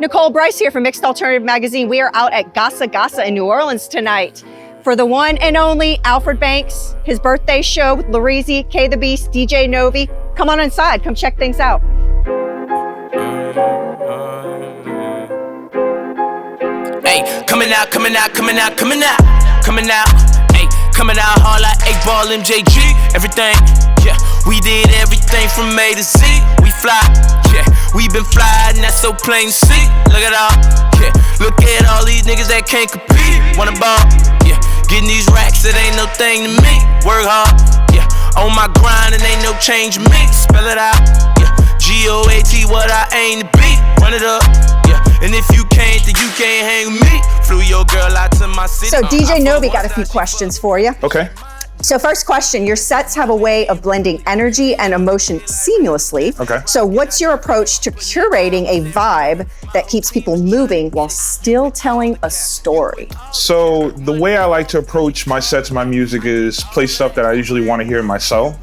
Nicole Brice here from Mixed Alternative Magazine. We are out at Gasa Gasa in New Orleans tonight for the one and only Alfred Banks, his birthday show with Reezy, Kaye the Beast, DJ Novi. Come on inside, come check things out. Hey, coming out, hey, coming out hard like 8-ball MJG, everything, yeah, we did everything from A to Z, we fly, yeah, we been flying, that's so plain to see, look at all, yeah, look at all these niggas that can't compete, wanna ball, yeah, getting these racks, it ain't no thing to me, work hard, yeah, on my grind and ain't no change in me, spell it out, yeah, G-O-A-T, what I aim to be, run it up, yeah, and if you can't, then you can't hang with me, flew your girl out to my city. So DJ Novi got a few questions for you. Okay. So first question, your sets have a way of blending energy and emotion seamlessly. Okay. So what's your approach to curating a vibe that keeps people moving while still telling a story? So the way I like to approach my sets and my music is play stuff that I usually want to hear myself.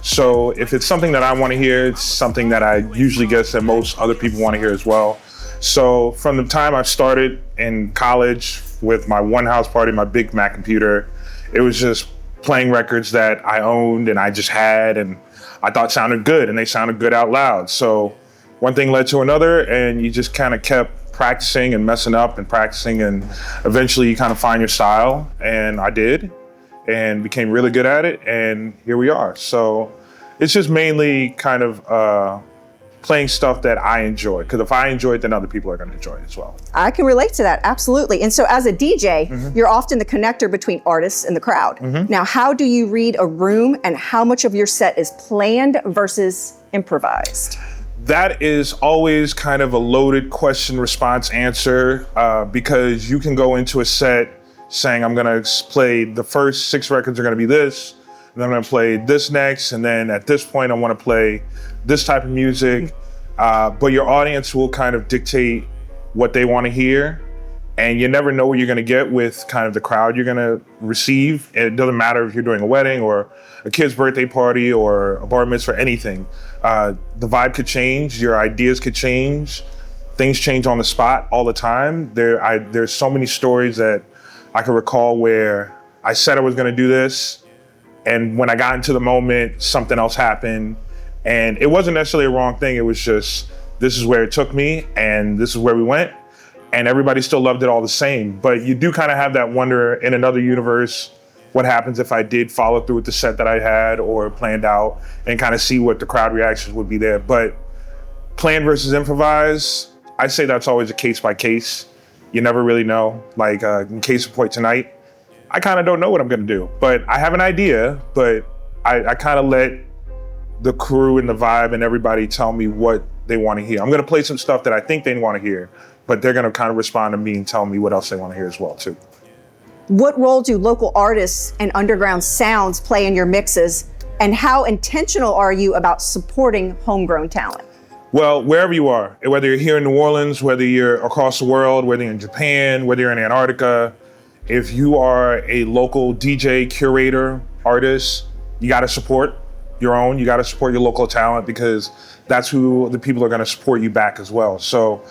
So if it's something that I want to hear, it's something that I usually guess that most other people want to hear as well. So from the time I started in college with my one house party, my big Mac computer, it was just playing records that I owned and I just had and I thought sounded good and they sounded good out loud. So one thing led to another and you just kind of kept practicing and messing up and practicing and eventually you kind of find your style, and I did and became really good at it, and here we are. So it's just mainly kind of playing stuff that I enjoy, because if I enjoy it, then other people are going to enjoy it as well. I can relate to that, absolutely. And so as a DJ, you're often the connector between artists and the crowd. Now, how do you read a room and how much of your set is planned versus improvised? That is always kind of a loaded question, response, answer, because you can go into a set saying, I'm going to play the first 6 records are going to be this, and then I'm going to play this next, and then at this point I want to play this type of music, but your audience will kind of dictate what they want to hear, and you never know what you're going to get with kind of the crowd you're going to receive. It doesn't matter if you're doing a wedding or a kid's birthday party or a bar mitzvah or anything. The vibe could change, your ideas could change, things change on the spot all the time. There's so many stories that I can recall where I said I was going to do this, and when I got into the moment, something else happened. And it wasn't necessarily a wrong thing. It was just, this is where it took me and this is where we went. And everybody still loved it all the same. But you do kind of have that wonder in another universe, what happens if I did follow through with the set that I had or planned out and kind of see what the crowd reactions would be there. But plan versus improvise, I say that's always a case by case. You never really know. Like in case of point tonight, I kind of don't know what I'm gonna do. But I have an idea, but I kind of let the crew and the vibe and everybody tell me what they want to hear. I'm going to play some stuff that I think they want to hear, but they're going to kind of respond to me and tell me what else they want to hear as well too. What role do local artists and underground sounds play in your mixes, and how intentional are you about supporting homegrown talent? Well, wherever you are, whether you're here in New Orleans, whether you're across the world, whether you're in Japan, whether you're in Antarctica, if you are a local DJ, curator, artist, you got to support your own, you got to support your local talent, because that's who the people are going to support you back as well. So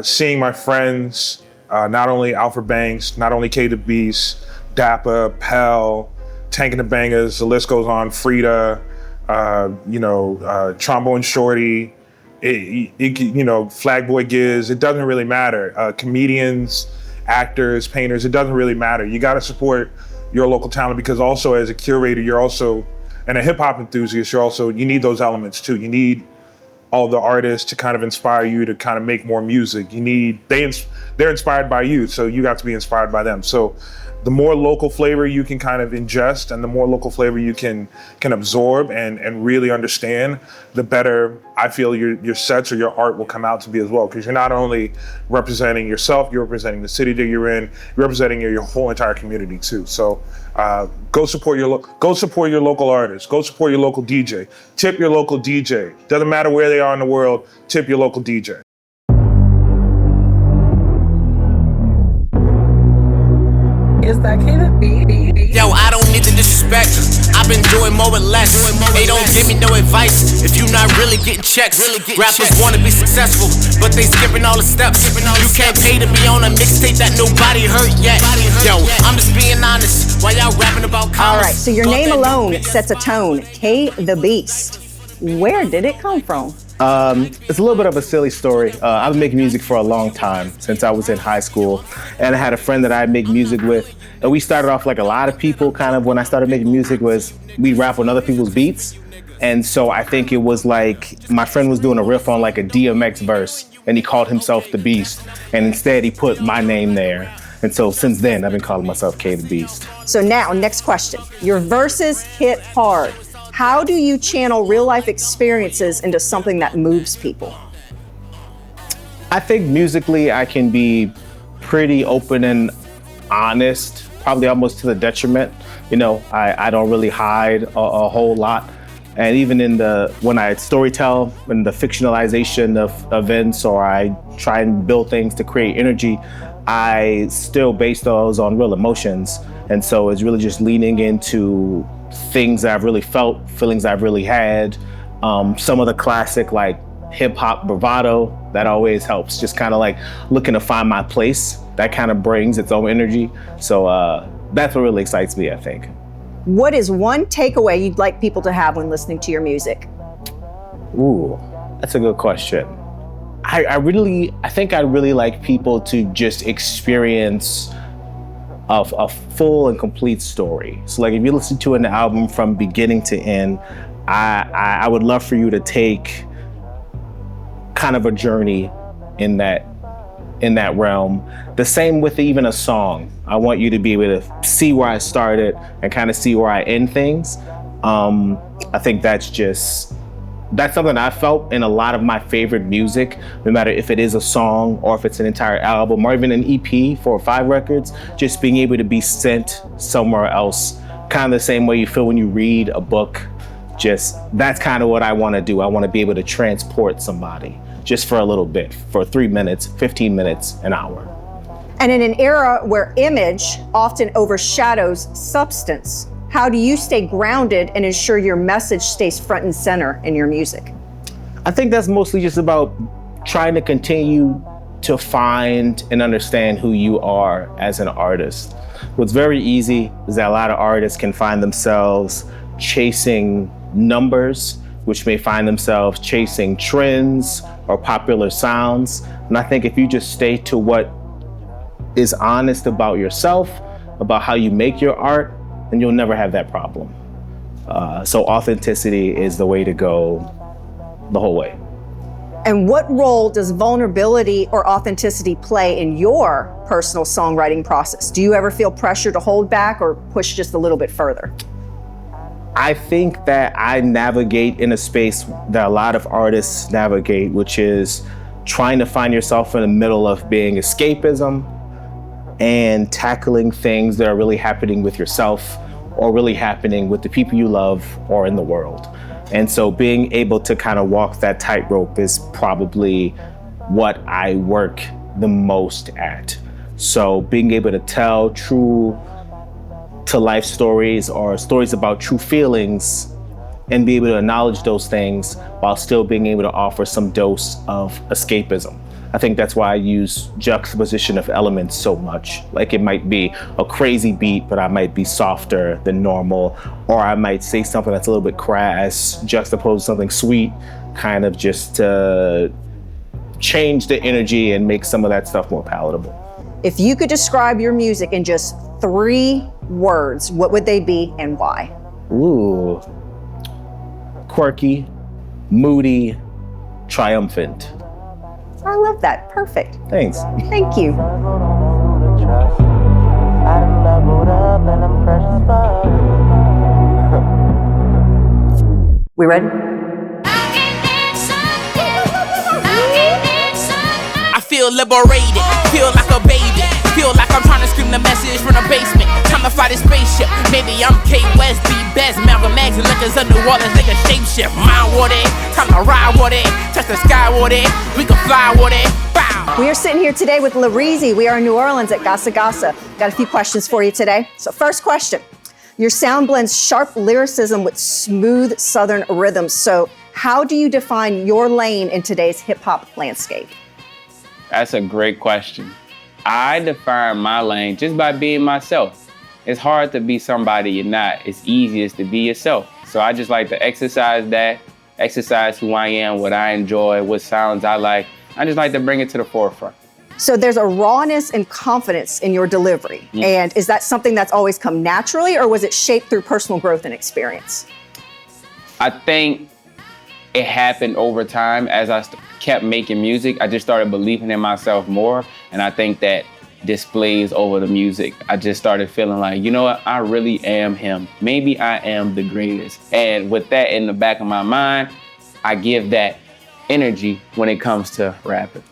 seeing my friends, not only Alfred Banks, not only Kaye the Beast, Dappa, Pell, Tank and the Bangers, the list goes on, Frida, Trombone Shorty, Flag Boy Giz, it doesn't really matter. Comedians, actors, painters, it doesn't really matter. You got to support your local talent, because also as a curator, you're also, and a hip hop enthusiast, you need those elements too. You need all the artists to kind of inspire you to kind of make more music. They're inspired by you, so you got to be inspired by them. So the more local flavor you can kind of ingest and the more local flavor you can absorb and really understand, the better I feel your sets or your art will come out to be as well. Because you're not only representing yourself, you're representing the city that you're in, you're representing your whole entire community too. So go support your local artists, go support your local DJ, tip your local DJ. Doesn't matter where they are in the world, tip your local DJ. Is that Kaye the Beast? Yo, I don't need the disrespect. I've been doing more or less. They don't give me no advice if you not really getting checks. Rappers wanna be successful, but they skipping all the steps. You can't pay to be on a mixtape that nobody heard yet. Yo, I'm just being honest. Why y'all rapping about commerce? All right, so your name alone sets a tone. Kaye the Beast. Where did it come from? It's a little bit of a silly story. I've been making music for a long time, since I was in high school. And I had a friend that I make music with. And we started off like a lot of people kind of when I started making music was we rap on other people's beats. And so I think it was like my friend was doing a riff on like a DMX verse and he called himself the Beast. And instead he put my name there. And so since then I've been calling myself Kaye the Beast. So now, next question. Your verses hit hard. How do you channel real life experiences into something that moves people? I think musically I can be pretty open and honest, probably almost to the detriment. You know, I don't really hide a whole lot. And even when I storytell, in the fictionalization of events, or I try and build things to create energy, I still base those on real emotions. And so it's really just leaning into things that I've really felt, feelings I've really had. Some of the classic like hip hop bravado, that always helps. Just kind of like looking to find my place. That kind of brings its own energy. So that's what really excites me, I think. What is one takeaway you'd like people to have when listening to your music? Ooh, that's a good question. I think I'd really like people to just experience a full and complete story. So like if you listen to an album from beginning to end, I would love for you to take kind of a journey in that realm. The same with even a song. I want you to be able to see where I started and kind of see where I end things. I think that's something I felt in a lot of my favorite music, no matter if it is a song or if it's an entire album or even an EP, 4 or 5 records, just being able to be sent somewhere else. Kind of the same way you feel when you read a book. That's kind of what I want to do. I want to be able to transport somebody just for a little bit, for 3 minutes, 15 minutes, an hour. And in an era where image often overshadows substance, how do you stay grounded and ensure your message stays front and center in your music? I think that's mostly just about trying to continue to find and understand who you are as an artist. What's very easy is that a lot of artists can find themselves chasing numbers, which may find themselves chasing trends or popular sounds. And I think if you just stay to what is honest about yourself, about how you make your art, then you'll never have that problem. So authenticity is the way to go the whole way. And what role does vulnerability or authenticity play in your personal songwriting process? Do you ever feel pressure to hold back or push just a little bit further? I think that I navigate in a space that a lot of artists navigate, which is trying to find yourself in the middle of being escapism and tackling things that are really happening with yourself or really happening with the people you love or in the world. And so being able to kind of walk that tightrope is probably what I work the most at. So being able to tell true to life stories or stories about true feelings and be able to acknowledge those things while still being able to offer some dose of escapism. I think that's why I use juxtaposition of elements so much. Like it might be a crazy beat, but I might be softer than normal, or I might say something that's a little bit crass, juxtapose something sweet, kind of just to change the energy and make some of that stuff more palatable. If you could describe your music in just 3 words, what would they be and why? Ooh, quirky, moody, triumphant. I love that. Perfect. Thanks. Thank you. We ready? I feel liberated, feel like a baby, feel like I'm trying to scream the message from the basement. Time to fight a spaceship. Maybe I'm K West, B Best, Malcolm X, and Lakers of New Orleans, nigga shapeshift. Mind with it, time to ride with it, touch the sky with it, we can fly with it. Bow. We are sitting here today with Reezy. We are in New Orleans at Gasa Gasa. Got a few questions for you today. So first question, Your sound blends sharp lyricism with smooth Southern rhythms. So how do you define your lane in today's hip hop landscape? That's a great question. I define my lane just by being myself. It's hard to be somebody you're not. It's easiest to be yourself. So I just like to exercise that, exercise who I am, what I enjoy, what sounds I like. I just like to bring it to the forefront. So there's a rawness and confidence in your delivery. And is that something that's always come naturally, or was it shaped through personal growth and experience? I think it happened over time. As I kept making music, I just started believing in myself more. And I think that displays over the music. I just started feeling like, you know what, I really am him. Maybe I am the greatest. And with that in the back of my mind, I give that energy when it comes to rapping.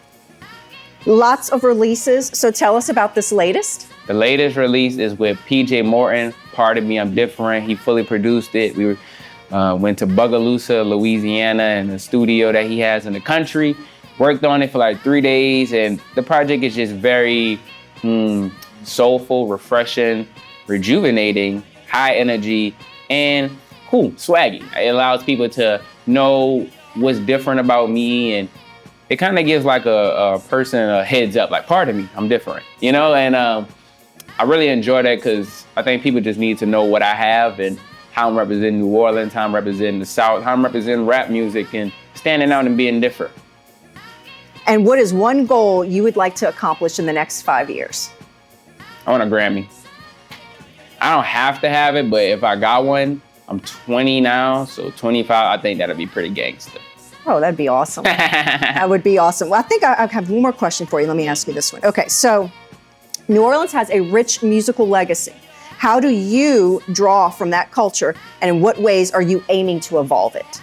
Lots of releases. So tell us about this latest. The latest release is with PJ Morton, Part of Me, I'm Different. He fully produced it. We went to Bogalusa, Louisiana, in the studio that he has in the country. Worked on it for like 3 days, and the project is just very soulful, refreshing, rejuvenating, high energy, and cool, swaggy. It allows people to know what's different about me, and it kind of gives like a person a heads up, like, part of me, I'm different, you know? And I really enjoy that because I think people just need to know what I have and how I'm representing New Orleans, how I'm representing the South, how I'm representing rap music and standing out and being different. And what is one goal you would like to accomplish in the next 5 years? I want a Grammy. I don't have to have it, but if I got one, I'm 20 now, so 25, I think that'd be pretty gangster. Oh, that'd be awesome. That would be awesome. Well, I think I have one more question for you. Let me ask you this one. Okay, so New Orleans has a rich musical legacy. How do you draw from that culture, and in what ways are you aiming to evolve it?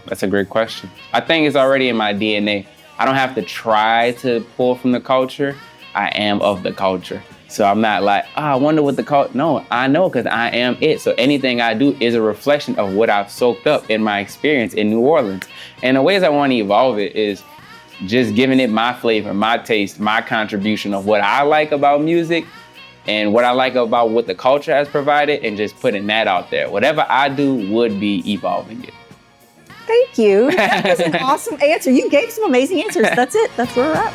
That's a great question. I think it's already in my DNA. I don't have to try to pull from the culture. I am of the culture. So I'm not like, I wonder what the culture, no, I know because I am it. So anything I do is a reflection of what I've soaked up in my experience in New Orleans. And the ways I want to evolve it is just giving it my flavor, my taste, my contribution of what I like about music and what I like about what the culture has provided, and just putting that out there. Whatever I do would be evolving it. Thank you. That was an awesome answer. You gave some amazing answers. That's it. That's where we're at.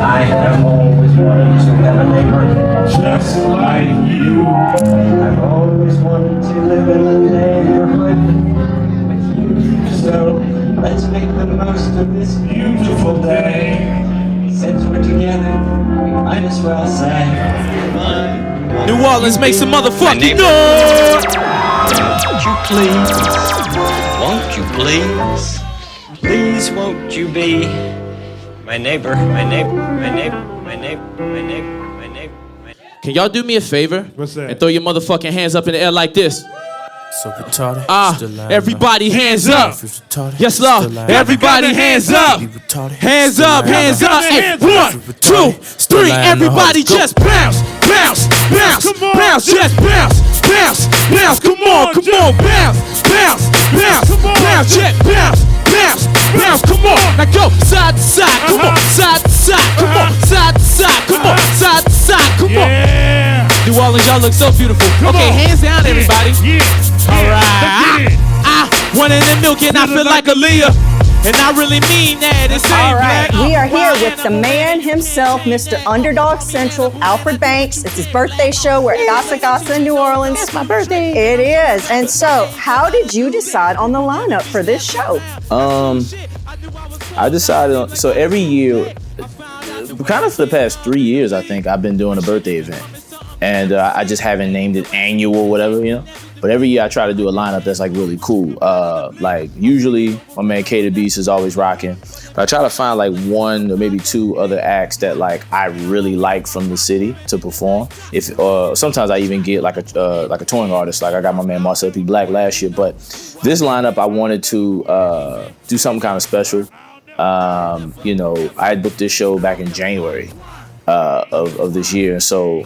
I have always wanted to have a neighbor just like you. I've always wanted to live in a neighborhood with you. So let's make the most of this beautiful day. Since we're together, we might as well say New Orleans makes some motherfucking noise. won't you please? Won't you please? Please won't you be my neighbor, my neighbor, my neighbor, my neighbor, my neighbor, my neighbor, my neighbor. Can y'all do me a favor? What's that? And throw your motherfucking hands up in the air like this. So retarded. Everybody hands up. Yes, Lord. Everybody hands up. Hands up, hands up. Hey, 1, 2, 3. Everybody just bounce, bounce, bounce, bounce. Just bounce, bounce, bounce. Come on, come on, bounce, bounce, bounce, bounce. Just bounce, bounce, bounce. Come on, now go side to side. Come on, side to side. Come on, side to side. Come on, side to side. Come on. New Orleans, y'all look so beautiful. Okay, hands down, everybody. All right. I one in the milk and I feel like Aaliyah. And I really mean that. It's All right, we are here with the man himself, Mr. Underdog Central, Alfred Banks. It's his birthday show. We're at Gasa Gasa in New Orleans. It's my birthday. It is. And so, how did you decide on the lineup for this show? I decided on, so every year, kind of for the past 3 years, I think, I've been doing a birthday event. And I just haven't named it annual, whatever, you know? But every year I try to do a lineup that's like really cool. Like usually my man Kaye the Beast is always rocking. But I try to find like one or maybe two other acts that like I really like from the city to perform. If sometimes I even get like a touring artist. Like I got my man Marcel P. Black last year. But this lineup I wanted to do something kind of special. You know, I had booked this show back in January of this year. And so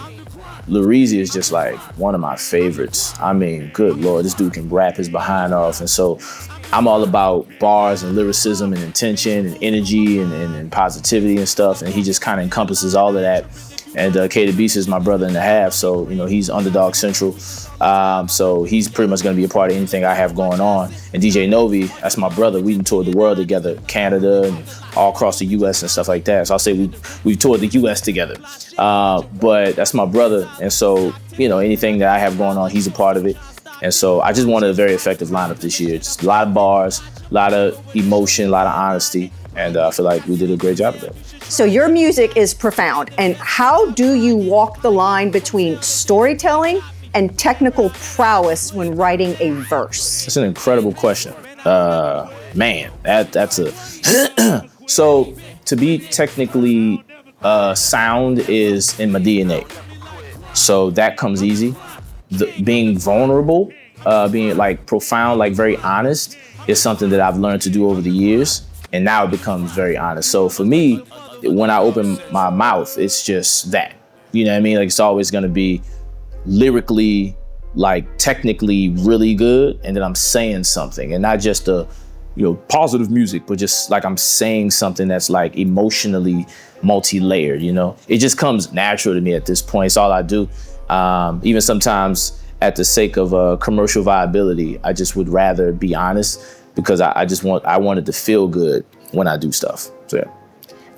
Reezy is just like one of my favorites. I mean, good Lord, this dude can rap his behind off. And so I'm all about bars and lyricism and intention and energy and positivity and stuff. And he just kind of encompasses all of that. And Kaye the Beast is my brother and a half. So, you know, he's Underdog Central. So he's pretty much going to be a part of anything I have going on. And DJ Novi, that's my brother. We toured the world together, Canada and all across the U.S. and stuff like that. So I'll say we toured the U.S. together. But that's my brother. And so, you know, anything that I have going on, he's a part of it. And so I just wanted a very effective lineup this year. Just a lot of bars, a lot of emotion, a lot of honesty. And I feel like we did a great job of that. So your music is profound. And how do you walk the line between storytelling and technical prowess when writing a verse? That's an incredible question. Man, that's a... So to be technically sound is in my DNA. So that comes easy. Being vulnerable, being like profound, like very honest is something that I've learned to do over the years. And now it becomes very honest. So for me, when I open my mouth, it's just that. You know what I mean? Like it's always gonna be lyrically, like technically really good, and then I'm saying something, and not just positive music, but just like I'm saying something that's like emotionally multi-layered, you know? It just comes natural to me at this point. It's all I do. Even sometimes at the sake of commercial viability, I just would rather be honest because I wanted to feel good when I do stuff, so yeah.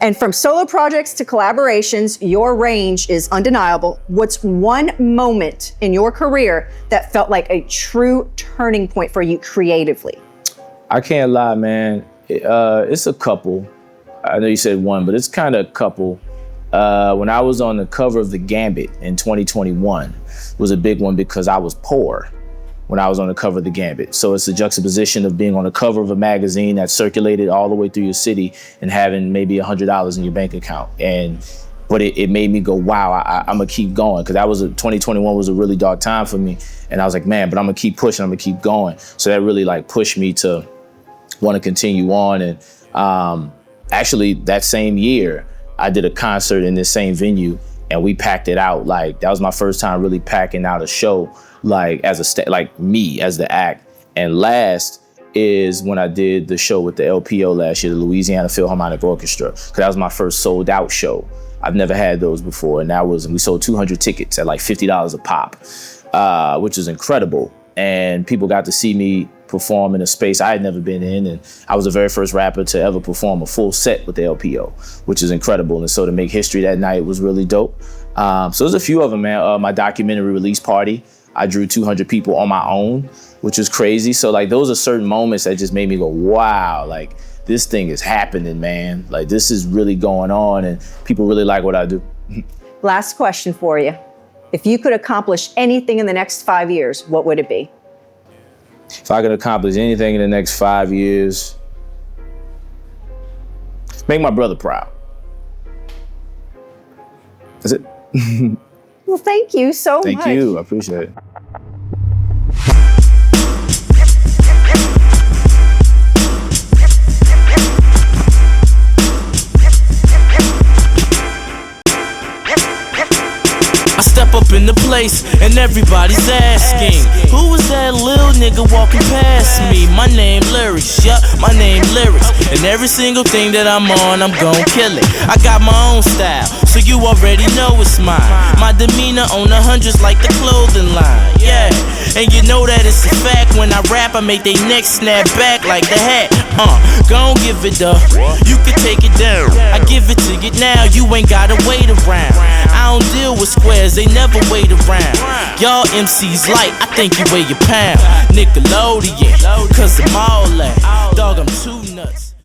And from solo projects to collaborations, your range is undeniable. What's one moment in your career that felt like a true turning point for you creatively? I can't lie, man. It's a couple. I know you said one, but it's kind of a couple. When I was on the cover of The Gambit in 2021, was a big one because I was poor when I was on the cover of The Gambit. So it's a juxtaposition of being on the cover of a magazine that circulated all the way through your city and having maybe $100 in your bank account. But it made me go, wow, I'm gonna keep going. Cause 2021 was a really dark time for me. And I was like, man, but I'm gonna keep pushing, I'm gonna keep going. So that really like pushed me to wanna continue on. And actually that same year, I did a concert in this same venue and we packed it out. Like that was my first time really packing out a show, like like me as the act. And last is when I did the show with the LPO last year, the Louisiana Philharmonic Orchestra, because that was my first sold out show. I've never had those before, and we sold 200 tickets at like $50 a pop, which is incredible. And people got to see me perform in a space I had never been in, and I was the very first rapper to ever perform a full set with the LPO, which is incredible. And so to make history that night was really dope. So there's a few of them, man. My documentary release party, I drew 200 people on my own, which was crazy. So like those are certain moments that just made me go, wow, like this thing is happening, man. Like this is really going on and people really like what I do. Last question for you. If you could accomplish anything in the next 5 years, what would it be? If I could accomplish anything in the next 5 years, make my brother proud. That's it. Well, thank you so much. Thank you, I appreciate it. I step up in the place and everybody's asking, who was that little nigga nigga walking past me. My name Lyrics, yup, my name Lyrics. And every single thing that I'm on, I'm gon' kill it. I got my own style, so you already know it's mine. My demeanor on the hundreds like the clothing line, yeah. And you know that it's a fact. When I rap, I make they necks snap back like the hat. Gon' give it up, you can take it down. I give it to you now, you ain't gotta wait around. I don't deal with squares, they never wait around. Y'all MCs light, I think you weigh a pound. Nickelodeon, cause I'm all that. Dog, I'm too nuts.